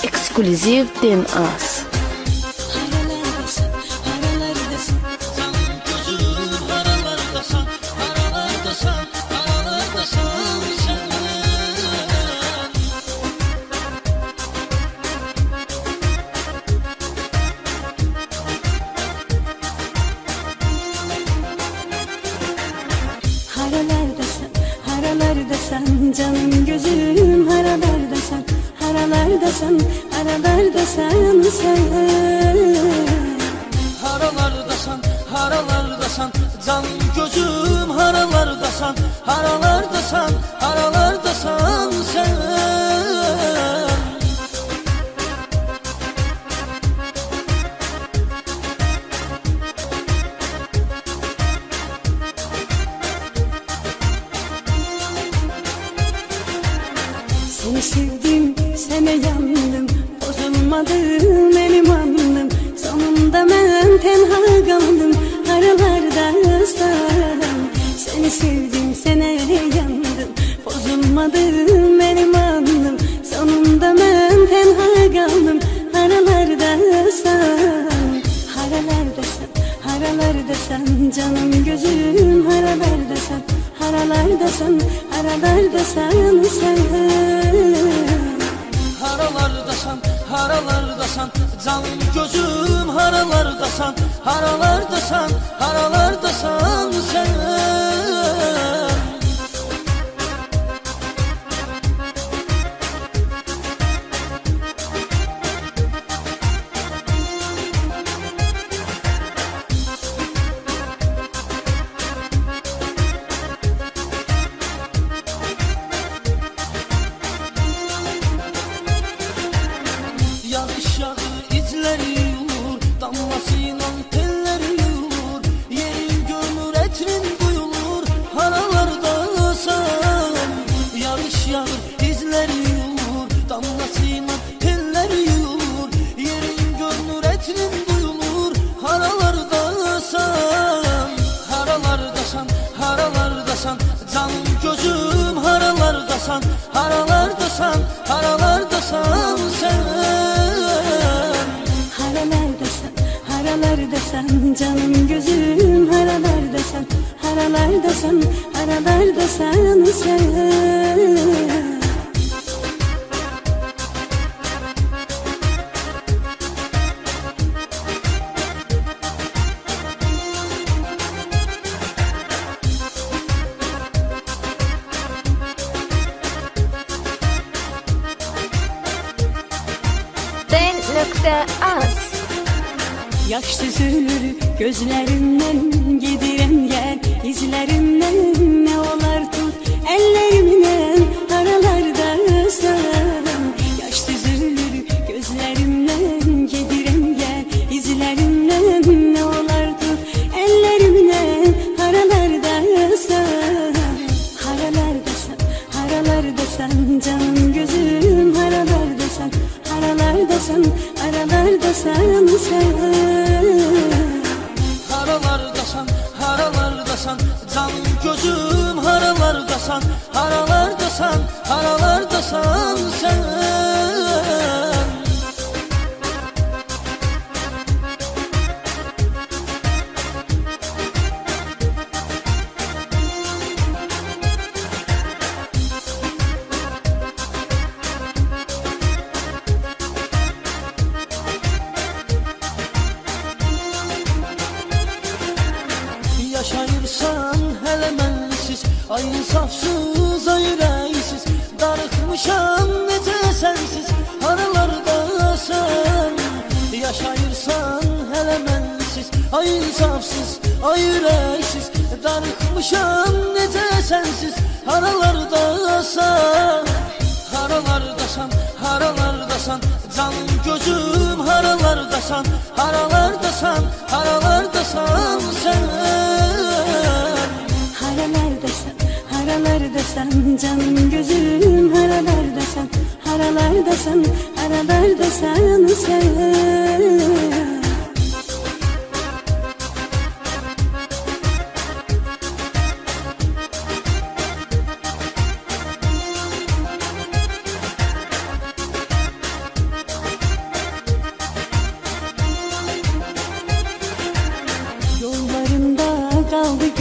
Exclusive din us. Haralardasan canım gözüm, haralardasan, haralardasan, haralardasan sen. Haralardasan, haralardasan canım gözüm, haralardasan, haralardasan, haralardasan sen. Seni sevdim, sana yandım, bozulmadım elim andım. Sonunda ben tenha kaldım, haralardasan. Seni sevdim, sana yandım, bozulmadım elim andım. Sonunda ben tenha kaldım, haralardasan. Haralardasan, haralardasan canım gözüm, haralardasan, haralardasan, haralardasan sen. Haralardasan, haralardasan canım gözüm, haralardasan, haralardasan, haralardasan sen. Yağış yağır, izleri yürür, damlasıyla telleri yürür. Yerin görünür, etrin duyulur, haralardasan. Yağış yağır, izleri yürür, damlasıyla telleri yürür. Yerin görünür, etrin duyulur, haralardasan. Haralardasan, haralardasan canım gözüm, haralardasan, haralardasan, haralardasan sen. Haralardasan, haralardasan canım gözüm, haralardasan, haralardasan, haralardasan sen. Den.us. Yaş süzülür gözlerimden, gidirem gel izlerimden. Ne olar tut ellerimden, haralardasan. Yaş süzülür gözlerimden, gidirem gel izlerimden. Ne olar tut ellerimden, haralardasan. Haralardasan, haralardasan canım gözüm, haralardasan, haralardasan, haralardasan sen. Haralardasan, haralardasan canım gözüm, haralardasan, haralardasan, haralardasan sen. Yaşayırsan hele mənsiz, ay insafsız, ay rəysiz. Darıxmışam necə sənsiz, haralardasan. Yaşayırsan hele mənsiz, ay insafsız, ay rəysiz. Darıxmışam necə sənsiz, haralardasan. Haralardasan, haralardasan canım gözüm, haralardasan, haralardasan, haralardasan sen. Haralardasan, haralardasan canım gözüm, haralardasan, haralardasan, haralardasan sen. qaldı